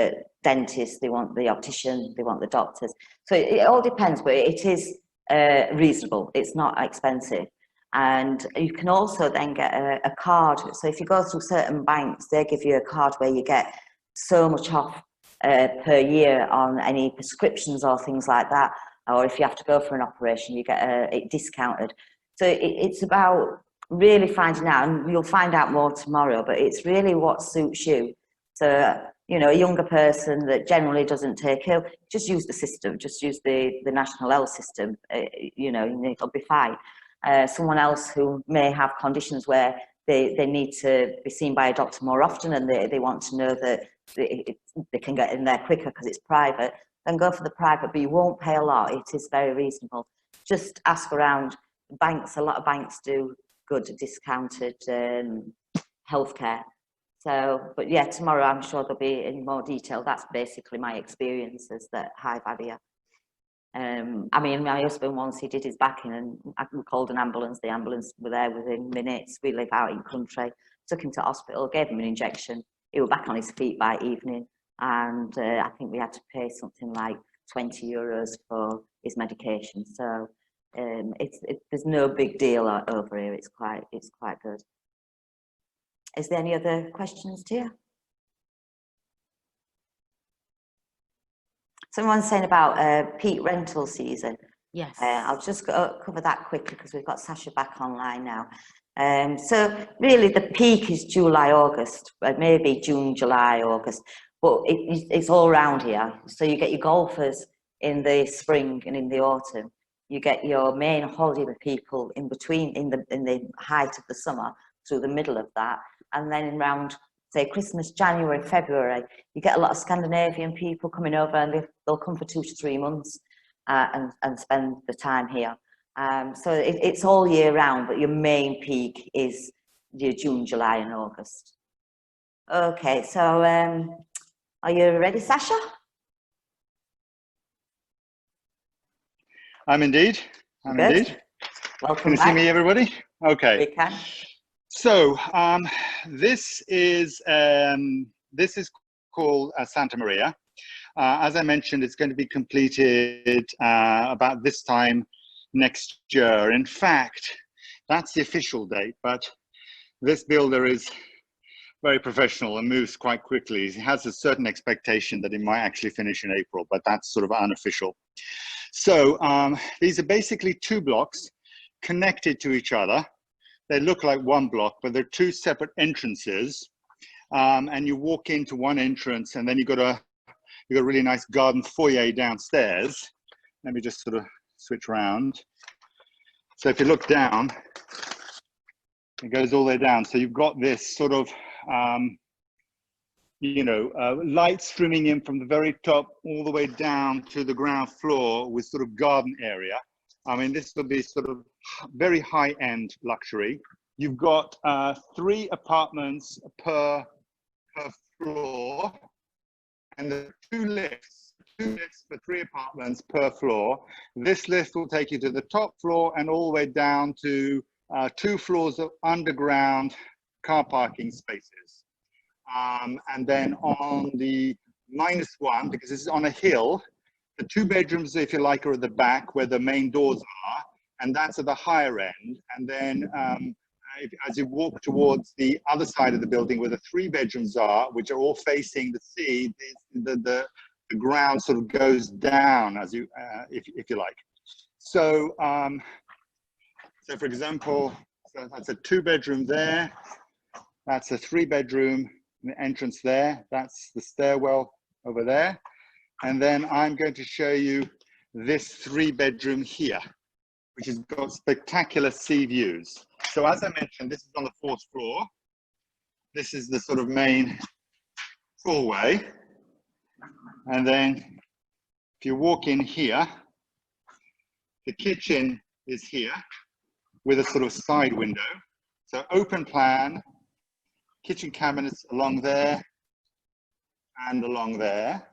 dentists, they want the optician, they want the doctors. So it all depends, but it is reasonable. It's not expensive. And you can also then get a card. So if you go through certain banks, they give you a card where you get so much off per year on any prescriptions or things like that, or if you have to go for an operation, you get it discounted. So it's about really finding out, and you'll find out more tomorrow, but it's really what suits you. So a younger person that generally doesn't take ill, just use the system, just use the national health system, it'll be fine. Someone else who may have conditions where they need to be seen by a doctor more often, and they want to know that they can get in there quicker because it's private, then go for the private, but you won't pay a lot. It is very reasonable. Just ask around. Banks, a lot of banks do good discounted healthcare. So, but yeah, tomorrow I'm sure there'll be in more detail. That's basically my experiences that I've had here. My husband, once he did his back in, and we called an ambulance. The ambulance were there within minutes. We live out in country. Took him to hospital, gave him an injection. He was back on his feet by evening, and I think we had to pay something like 20 euros for his medication. So there's no big deal over here. It's quite good. Is there any other questions here? Someone's saying about peak rental season. Yes. I'll just cover that quickly because we've got Sasha back online now. So really the peak is July, August, maybe June, July, August, but it's all around here. So you get your golfers in the spring and in the autumn. You get your main holiday people in between, in the height of the summer through the middle of that. And then around, say, Christmas, January, February, you get a lot of Scandinavian people coming over, and they'll come for 2 to 3 months and spend the time here. So it's all year round, but your main peak is your June, July and August. Okay, so are you ready, Sasha? I'm indeed. Welcome Can you see me, everybody? Okay. We can. So this is called Santa Maria. As I mentioned, it's going to be completed about this time next year. In fact, that's the official date, but this builder is very professional and moves quite quickly. He has a certain expectation that it might actually finish in April, but that's sort of unofficial. So these are basically 2 blocks connected to each other they look like one block, but they're two separate entrances. And you walk into one entrance, and then you've got a really nice garden foyer downstairs. Let me just sort of switch around. So if you look down, it goes all the way down. So you've got this sort of, light streaming in from the very top all the way down to the ground floor with sort of garden area. I mean, this will be sort of very high-end luxury. You've got 3 apartments per floor, and the 2 lifts for 3 apartments per floor. This lift will take you to the top floor and all the way down to 2 floors of underground car parking spaces. And then on the -1, because this is on a hill, the 2 bedrooms, if you like, are at the back where the main doors are, and that's at the higher end. And then as you walk towards the other side of the building where the 3 bedrooms are, which are all facing the sea, the ground sort of goes down as you, if you like. So, so for example, so that's a 2-bedroom there. That's a 3-bedroom entrance there. That's the stairwell over there. And then I'm going to show you this 3-bedroom here, which has got spectacular sea views. So as I mentioned, this is on the 4th floor. This is the sort of main hallway. And then if you walk in here, the kitchen is here with a sort of side window. So open plan, kitchen cabinets along there and along there.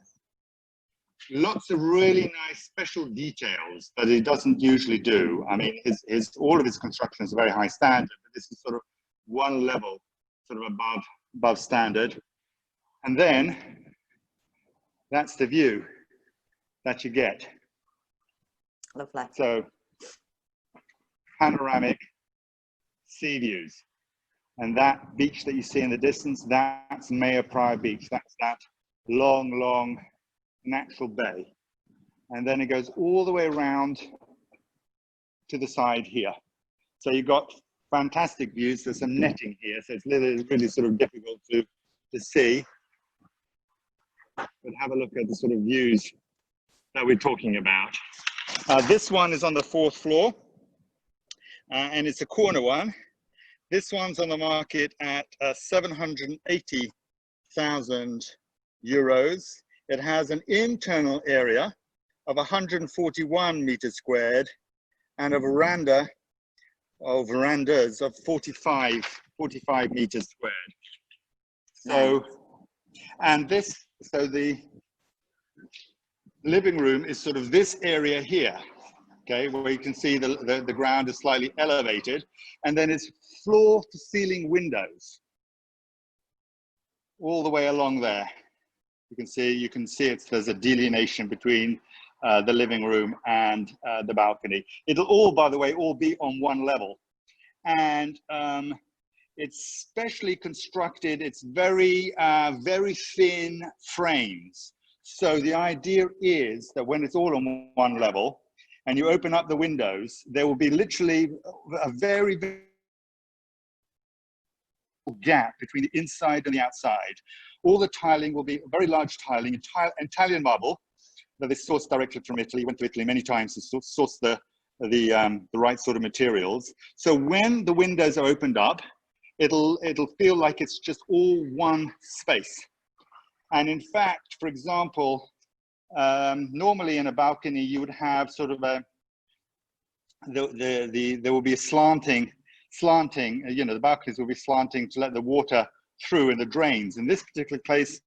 Lots of really nice special details that he doesn't usually do. I mean, all of his construction is a very high standard, but this is sort of one level sort of above standard. And then that's the view that you get. Lovely. So panoramic sea views. And that beach that you see in the distance, that's Mayor Prior Beach. That's that long, long natural bay. And then it goes all the way around to the side here. So you've got fantastic views. There's some netting here, so it's really sort of difficult to see. But have a look at the sort of views that we're talking about. This one is on the 4th floor, and it's a corner one. This one's on the market at 780,000 euros. It has an internal area of 141 meters squared and a veranda or verandas of 45 meters squared. So, and so the living room is sort of this area here, okay, where you can see the ground is slightly elevated, and then it's floor to ceiling windows all the way along there. You can see there's a delineation between the living room and the balcony. It'll all, by the way, all be on one level. And it's specially constructed. It's very, very thin frames. So the idea is that when it's all on one level and you open up the windows, there will be literally a very, very gap between the inside and the outside. All the tiling will be very large tiling, Italian marble that is sourced directly from Italy. Went to Italy many times to source the right sort of materials. So when the windows are opened up, it'll feel like it's just all one space. And in fact, for example, normally in a balcony you would have sort of there will be a slanting, the balconies will be slanting to let the water through in the drains. In this particular case,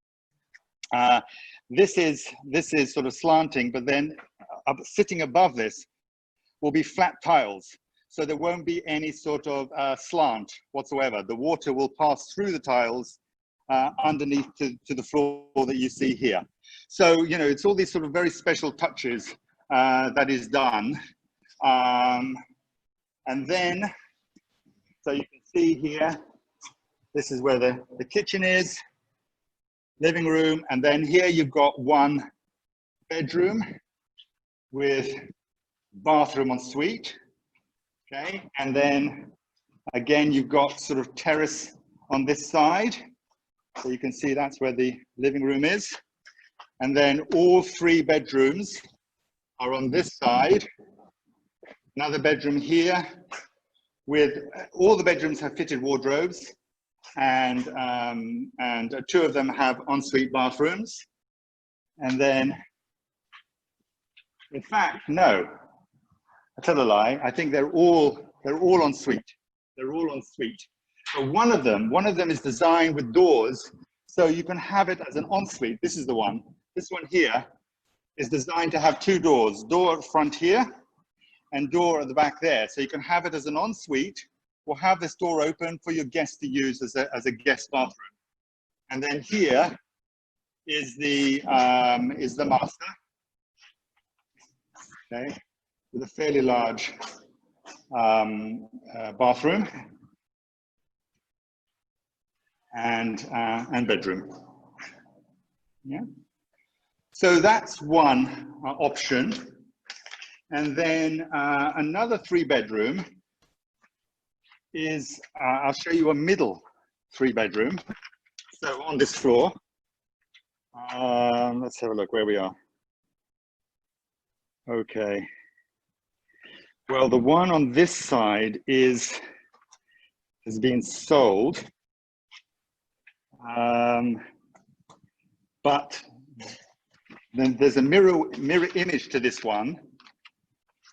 this is sort of slanting, but then sitting above this will be flat tiles. So there won't be any sort of slant whatsoever. The water will pass through the tiles underneath to the floor that you see here. So, it's all these sort of very special touches that is done. And then, so you can see here, this is where the kitchen is, living room, and then here you've got one bedroom with bathroom en suite, okay? And then Again, you've got sort of terrace on this side. So you can see that's where the living room is. And then all 3 bedrooms are on this side. Another bedroom here with all the bedrooms have fitted wardrobes, and 2 of them have ensuite bathrooms. And then, in fact, no, I tell a lie. I think they're all ensuite. They're all ensuite. But one of them is designed with doors, so you can have it as an ensuite. This is the one. This one here is designed to have 2 doors, door at front here and door at the back there. So you can have it as an ensuite or have this door open for your guests to use as a guest bathroom. And then here is the master, okay, with a fairly large bathroom and bedroom. Yeah. So that's one option. And then another 3-bedroom is, I'll show you a middle 3-bedroom. So on this floor, let's have a look where we are. Okay. Well, the one on this side has been sold. But then there's a mirror image to this one,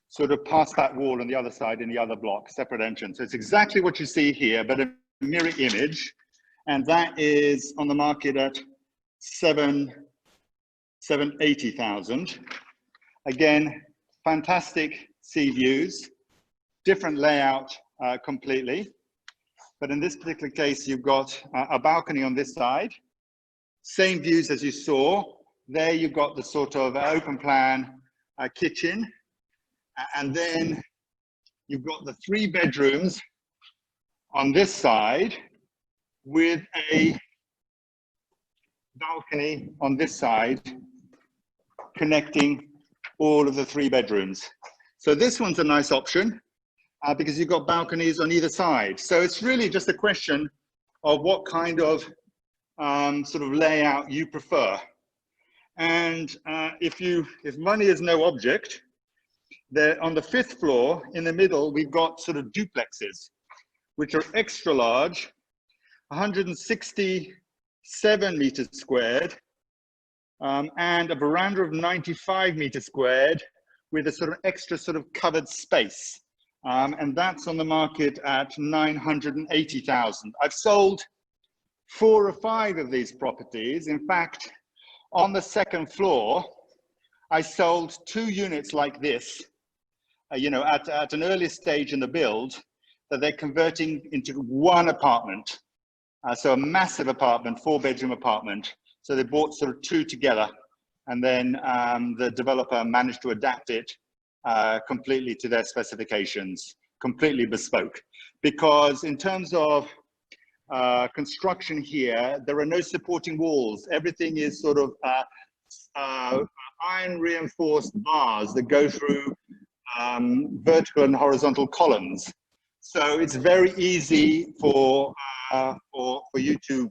sort of past that wall on the other side in the other block, separate entrance. So it's exactly what you see here, but a mirror image. And that is on the market at 780,000. Again, fantastic sea views, different layout completely. But in this particular case, you've got a balcony on this side, same views as you saw. There you've got the sort of open plan kitchen. And then you've got the 3 bedrooms on this side with a balcony on this side connecting all of the 3 bedrooms. So this one's a nice option because you've got balconies on either side. So it's really just a question of what kind of sort of layout you prefer. And if money is no object, there on the 5th floor in the middle, we've got sort of duplexes, which are extra large, 167 meters squared, and a veranda of 95 meters squared with a sort of extra sort of covered space. And that's on the market at 980,000. I've sold 4 or 5 of these properties. In fact, on the 2nd floor, I sold 2 units like this, you know, at an early stage in the build, that they're converting into 1 apartment. So a massive apartment, 4-bedroom apartment. So they bought sort of 2 together, and then the developer managed to adapt it completely to their specifications, completely bespoke. Because in terms of construction here, there are no supporting walls. Everything is sort of iron reinforced bars that go through vertical and horizontal columns. So it's very easy for you to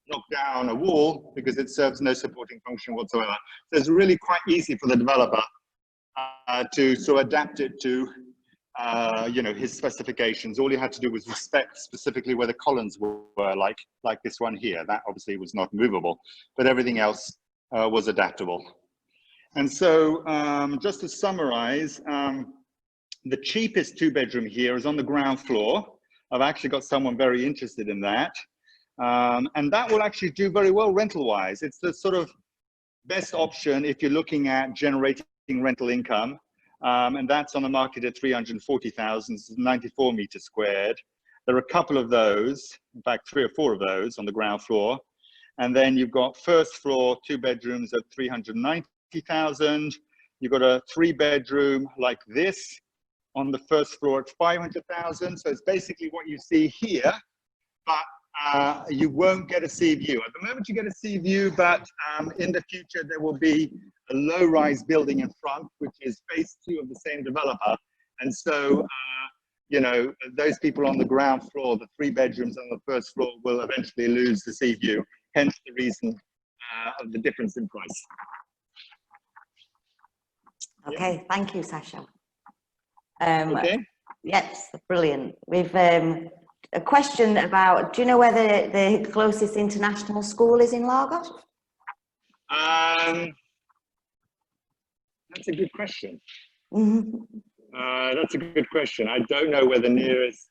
knock down a wall because it serves no supporting function whatsoever. So it's really quite easy for the developer to sort of adapt it to you know, his specifications. All he had to do was respect specifically where the columns were, like this one here. That obviously was not movable, but everything else was adaptable. And so just to summarize, the cheapest 2-bedroom here is on the ground floor. I've actually got someone very interested in that. And that will actually do very well rental-wise. It's the sort of best option if you're looking at generating rental income. And that's on the market at 340,000, 94 meters squared. There are a couple of those, in fact, 3 or 4 of those on the ground floor. And then you've got 1st floor, 2 bedrooms at 390,000. You've got a 3-bedroom like this on the 1st floor at 500,000. So it's basically what you see here, but you won't get a sea view. At the moment you get a sea view, but in the future there will be a low-rise building in front, which is phase 2 of the same developer. And so you know, those people on the ground floor, the 3 bedrooms on the first floor, will eventually lose the sea view. Hence the reason of the difference in price. Okay, thank you, Sasha. Okay. Yes, brilliant. We've a question about, do you know where the closest international school is in Lagos? That's a good question. Mhm. That's a good question. I don't know where the nearest,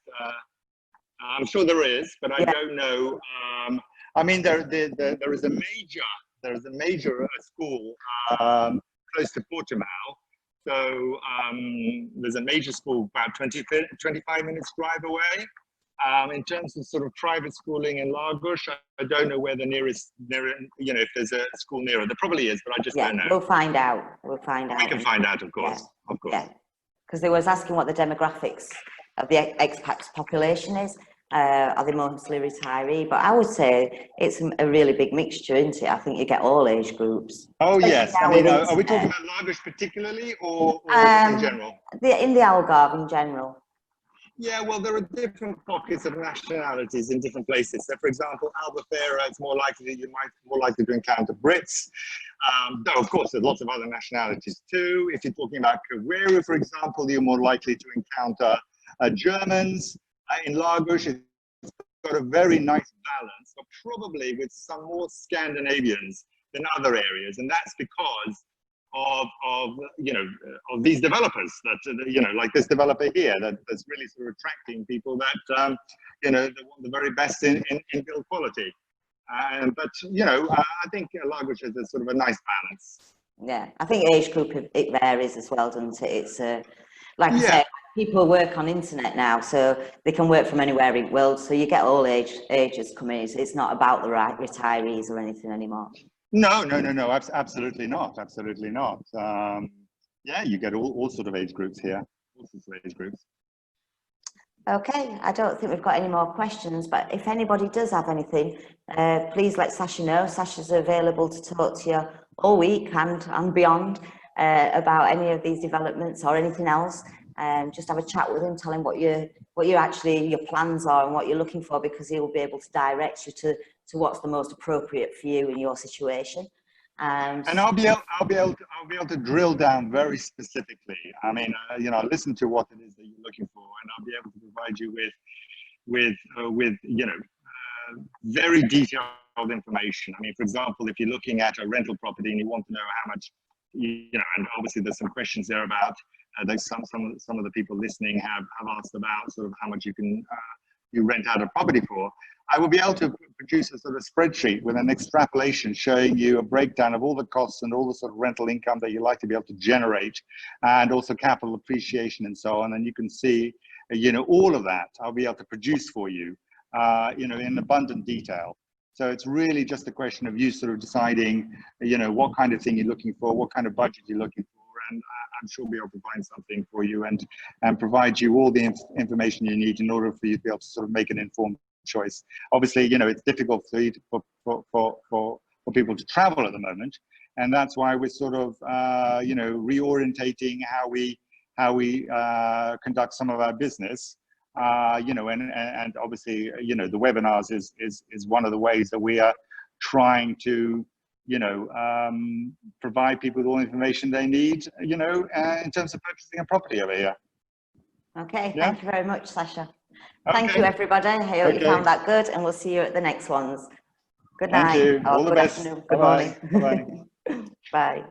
I'm sure there is, but I don't know. I mean, there is a major school close to Portugal. So there's a major school about 25 minutes drive away. In terms of sort of private schooling in Lagos, I don't know where the nearest, you know, if there's a school nearer. There probably is, but I just don't know. We'll find out. We'll find out. We can find out, of course. Yeah. Of course. Yeah, because they was asking what the demographics of the expats population is. Are they mostly retiree? But I would say it's a really big mixture, isn't it? I think you get all age groups. Oh, Especially yes. now I mean, with are we talking internet. about Lagos particularly or in general? In the Algarve in general. Yeah, well, there are different pockets of nationalities in different places. So, for example, Albufeira, it's more likely you might more likely to encounter Brits. Though, of course, there's lots of other nationalities too. If you're talking about Caveru, for example, you're more likely to encounter Germans. In Lagos, it's got a very nice balance, but probably with some more Scandinavians than other areas, and that's because of you know, of these developers that you know, like this developer here that's really sort of attracting people that you know, they want the very best in build quality. But you know, I think Lagos has a sort of a nice balance. Yeah, I think age group it varies as well, doesn't it? It's like I said, people work on internet now, so they can work from anywhere in the world. So you get all ages coming. It's not about the retirees or anything anymore. No, absolutely not. Absolutely not. Yeah, you get all sort of age groups here, all sorts of age groups. Okay, I don't think we've got any more questions, but if anybody does have anything, please let Sasha know. Sasha's available to talk to you all week and beyond about any of these developments or anything else. Just have a chat with him, tell him what your plans are and what you're looking for, because he will be able to direct you to what's the most appropriate for you in your situation. And I'll be able to drill down very specifically. I mean, you know, listen to what it is that you're looking for, and I'll be able to provide you with you know, very detailed information. I mean, for example, if you're looking at a rental property and you want to know how much, you know, and obviously there's some questions there about there's some of the people listening have asked about sort of how much you can you rent out a property for. I will be able to produce a sort of spreadsheet with an extrapolation showing you a breakdown of all the costs and all the sort of rental income that you'd like to be able to generate, and also capital appreciation and so on. And you can see, you know, all of that I'll be able to produce for you, you know, in abundant detail. So it's really just a question of you sort of deciding, you know, what kind of thing you're looking for, what kind of budget you're looking for, and I'm sure we'll be able to find something for you and provide you all the information you need in order for you to be able to sort of make an informed choice. Obviously, you know, it's difficult for people to travel at the moment, and that's why we're sort of you know, reorientating how we conduct some of our business. You know, and obviously, you know, the webinars is one of the ways that we are trying to, you know, provide people with all the information they need, you know, in terms of purchasing a property over here. Okay, Yeah? thank you very much, Sasha. Okay. Thank you, everybody. I hope you found that good, and we'll see you at the next ones. Good night. Thank you. Or All the good best. afternoon. Good Bye-bye. morning. Bye-bye. Bye.